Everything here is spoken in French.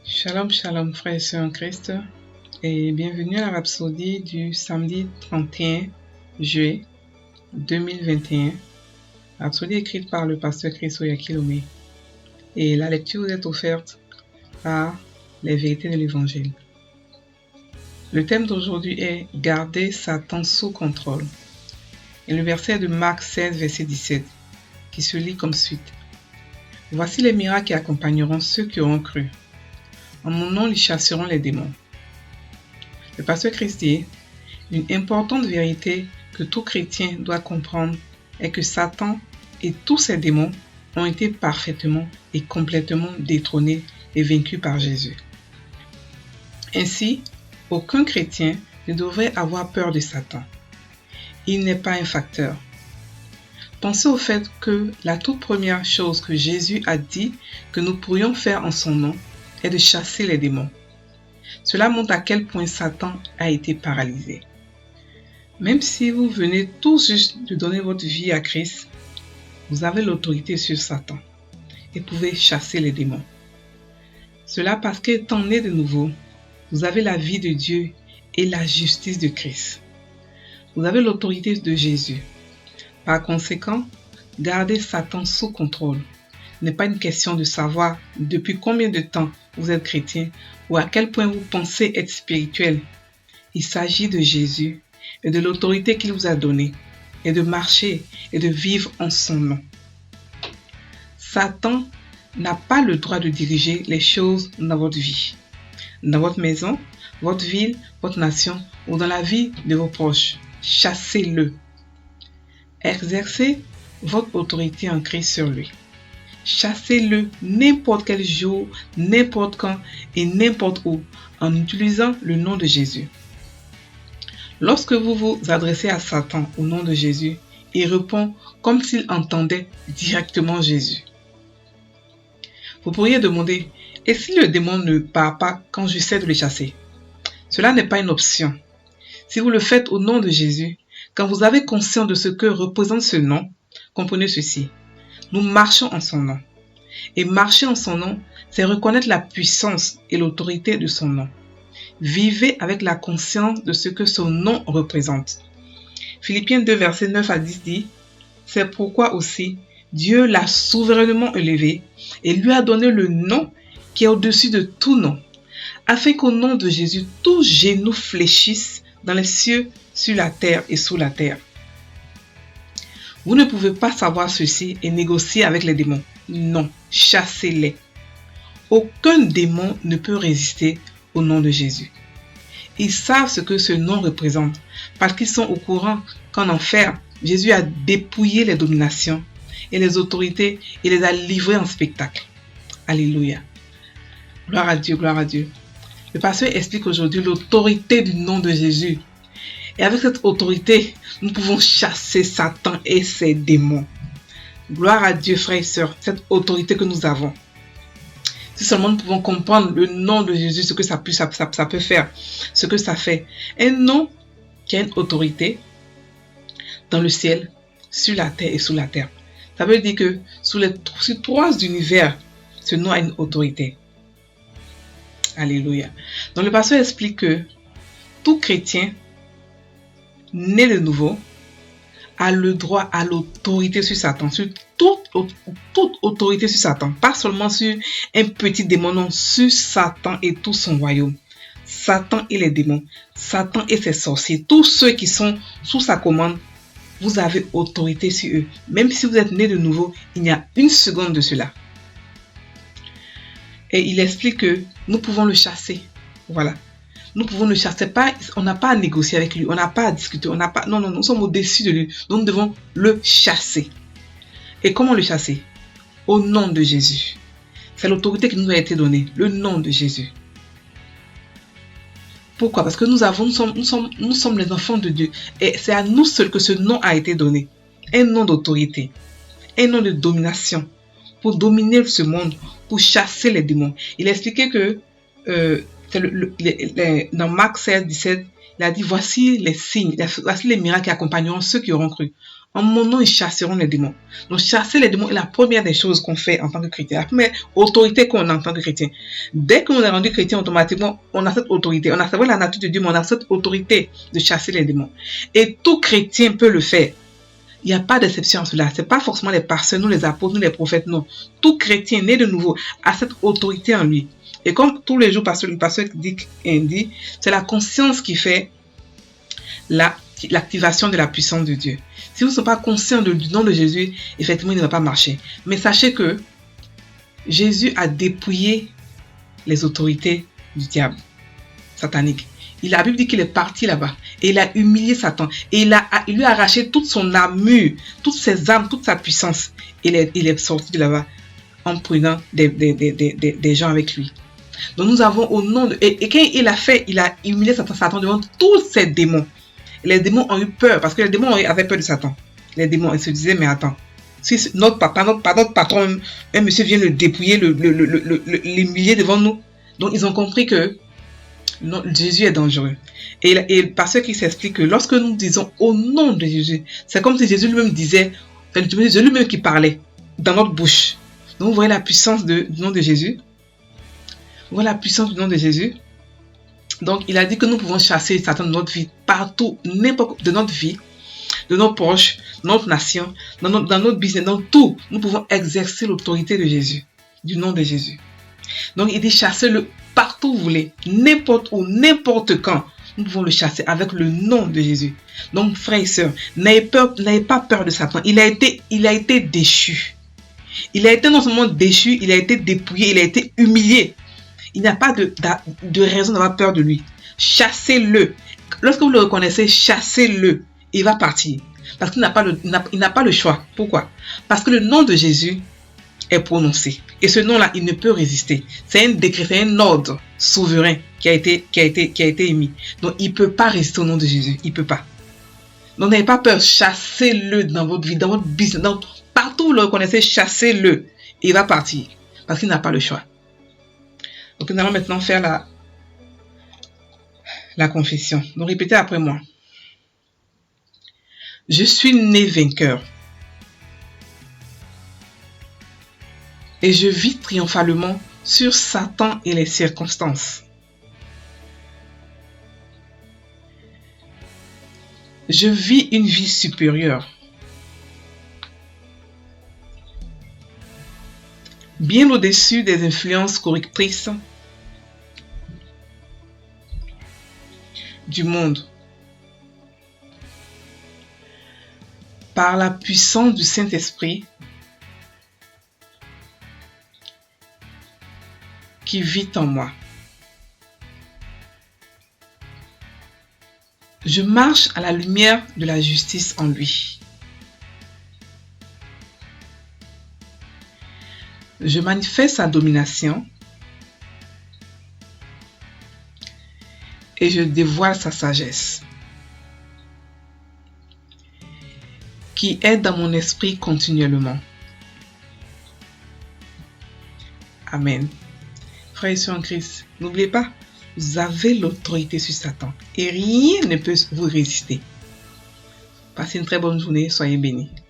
Shalom, shalom, frères et sœurs en Christ, et bienvenue à la rhapsodie du samedi 31 juillet 2021. Rhapsodie écrite par le pasteur Chris Oyakilome. Et la lecture vous est offerte par les vérités de l'évangile. Le thème d'aujourd'hui est garder Satan sous contrôle. Et le verset est de Marc 16, verset 17, qui se lit comme suite. Voici les miracles qui accompagneront ceux qui auront cru. En mon nom, ils chasseront les démons. Le pasteur Christ dit, une importante vérité que tout chrétien doit comprendre est que Satan et tous ses démons ont été parfaitement et complètement détrônés et vaincus par Jésus. Ainsi, aucun chrétien ne devrait avoir peur de Satan. Il n'est pas un facteur. Pensez au fait que la toute première chose que Jésus a dit que nous pourrions faire en son nom est de chasser les démons. Cela montre à quel point Satan a été paralysé. Même si vous venez tout juste de donner votre vie à Christ, vous avez l'autorité sur Satan et pouvez chasser les démons. Cela parce qu'étant né de nouveau, vous avez la vie de Dieu et la justice de Christ. Vous avez l'autorité de Jésus. Par conséquent, garder Satan sous contrôle n'est pas une question de savoir depuis combien de temps vous êtes chrétien ou à quel point vous pensez être spirituel. Il s'agit de Jésus et de l'autorité qu'il vous a donnée et de marcher et de vivre en son nom. Satan n'a pas le droit de diriger les choses dans votre vie, dans votre maison, votre ville, votre nation ou dans la vie de vos proches. Chassez-le. Exercez votre autorité en Christ sur lui. Chassez-le n'importe quel jour, n'importe quand et n'importe où en utilisant le nom de Jésus. Lorsque vous vous adressez à Satan au nom de Jésus, il répond comme s'il entendait directement Jésus. Vous pourriez demander, et si le démon ne part pas quand j'essaie de le chasser? Cela n'est pas une option. Si vous le faites au nom de Jésus, quand vous avez conscience de ce que représente ce nom, comprenez ceci. Nous marchons en son nom. Et marcher en son nom, c'est reconnaître la puissance et l'autorité de son nom. Vivez avec la conscience de ce que son nom représente. Philippiens 2, versets 9 à 10 dit, « C'est pourquoi aussi Dieu l'a souverainement élevé et lui a donné le nom qui est au-dessus de tout nom, afin qu'au nom de Jésus, tout genou fléchisse dans les cieux, sur la terre et sous la terre. » Vous ne pouvez pas savoir ceci et négocier avec les démons. Non, chassez-les. Aucun démon ne peut résister au nom de Jésus. Ils savent ce que ce nom représente parce qu'ils sont au courant qu'en enfer, Jésus a dépouillé les dominations et les autorités et les a livrés en spectacle. Alléluia. Gloire à Dieu, gloire à Dieu. Le pasteur explique aujourd'hui l'autorité du nom de Jésus. Et avec cette autorité, nous pouvons chasser Satan et ses démons. Gloire à Dieu, frères et sœurs, cette autorité que nous avons. Si seulement nous pouvons comprendre le nom de Jésus, ce que ça peut faire, ce que ça fait. Un nom qui a une autorité dans le ciel, sur la terre et sous la terre. Ça veut dire que sur trois univers, ce nom a une autorité. Alléluia. Donc le pasteur explique que tout chrétien né de nouveau, a le droit à l'autorité sur Satan, sur toute autorité sur Satan, pas seulement sur un petit démon, non, sur Satan et tout son royaume. Satan et les démons, Satan et ses sorciers, tous ceux qui sont sous sa commande, vous avez autorité sur eux. Même si vous êtes né de nouveau, il y a une seconde de cela. Et il explique que nous pouvons le chasser. Voilà. Nous pouvons le chasser, on n'a pas à négocier avec lui, on n'a pas à discuter, non, nous sommes au-dessus de lui, donc nous devons le chasser. Et comment le chasser? Au nom de Jésus. C'est l'autorité qui nous a été donnée, le nom de Jésus. Pourquoi? Parce que nous sommes les enfants de Dieu, et c'est à nous seuls que ce nom a été donné. Un nom d'autorité, un nom de domination, pour dominer ce monde, pour chasser les démons. Il a expliqué que dans Marc 16, 17, il a dit, voici les signes, voici les miracles qui accompagneront ceux qui auront cru. En mon nom, ils chasseront les démons. Donc, chasser les démons est la première des choses qu'on fait en tant que chrétien. La première autorité qu'on a en tant que chrétien. Dès qu'on est rendu chrétien, automatiquement, on a cette autorité. On a savoir la nature de Dieu, mais on a cette autorité de chasser les démons. Et tout chrétien peut le faire. Il n'y a pas d'exception à cela. Ce n'est pas forcément les pasteurs, nous les apôtres, nous les prophètes, non. Tout chrétien né de nouveau a cette autorité en lui. Et comme tous les jours, le pasteur dit, c'est la conscience qui fait l'activation de la puissance de Dieu. Si vous ne êtes pas conscient du nom de Jésus, effectivement, il ne va pas marcher. Mais sachez que Jésus a dépouillé les autorités du diable satanique. La Bible dit qu'il est parti là-bas et il a humilié Satan et il lui a arraché toute son armure, toutes ses armes, toute sa puissance. Il est sorti de là-bas en prenant des gens avec lui. Donc nous avons au nom de... Et quand il a humilié Satan devant tous ces démons. Les démons ont eu peur parce que les démons avaient peur de Satan. Les démons, ils se disaient, mais attends, si notre patron, un monsieur vient le dépouiller, l'humilier devant nous. Donc ils ont compris que non, Jésus est dangereux. Et le pasteur qui s'explique que lorsque nous disons au nom de Jésus, c'est comme si Jésus lui-même disait, c'est Jésus lui-même qui parlait dans notre bouche. Donc vous voyez la puissance du nom de Jésus. Vous voyez la puissance du nom de Jésus. Donc il a dit que nous pouvons chasser Satan de notre vie, partout, n'importe de notre vie, de nos proches, de notre nation, dans notre business, dans tout. Nous pouvons exercer l'autorité de Jésus, du nom de Jésus. Donc il dit chassez-le partout où vous voulez, n'importe où, n'importe quand. Nous pouvons le chasser avec le nom de Jésus. Donc frères et sœurs, n'ayez pas peur de Satan. Il a été déchu. Il a été non seulement déchu, il a été dépouillé, il a été humilié. Il n'y a pas de raison d'avoir peur de lui. Chassez-le. Lorsque vous le reconnaissez, chassez-le. Il va partir. Parce qu'il n'a pas le choix. Pourquoi? Parce que le nom de Jésus est prononcé. Et ce nom-là, il ne peut résister. C'est un décret, c'est un ordre souverain qui a été émis. Donc, il ne peut pas résister au nom de Jésus. Il ne peut pas. Donc, n'ayez pas peur. Chassez-le dans votre vie, dans votre business. Partout où vous le reconnaissez, chassez-le. Il va partir. Parce qu'il n'a pas le choix. Donc, nous allons maintenant faire la confession. Donc, répétez après moi. Je suis né vainqueur. Et je vis triomphalement sur Satan et les circonstances. Je vis une vie supérieure. Bien au-dessus des influences correctrices du monde. Par la puissance du Saint-Esprit qui vit en moi. Je marche à la lumière de la justice en lui. Je manifeste sa domination et je dévoile sa sagesse qui est dans mon esprit continuellement. Amen. Frères et sœurs en Christ, n'oubliez pas, vous avez l'autorité sur Satan et rien ne peut vous résister. Passez une très bonne journée, soyez bénis.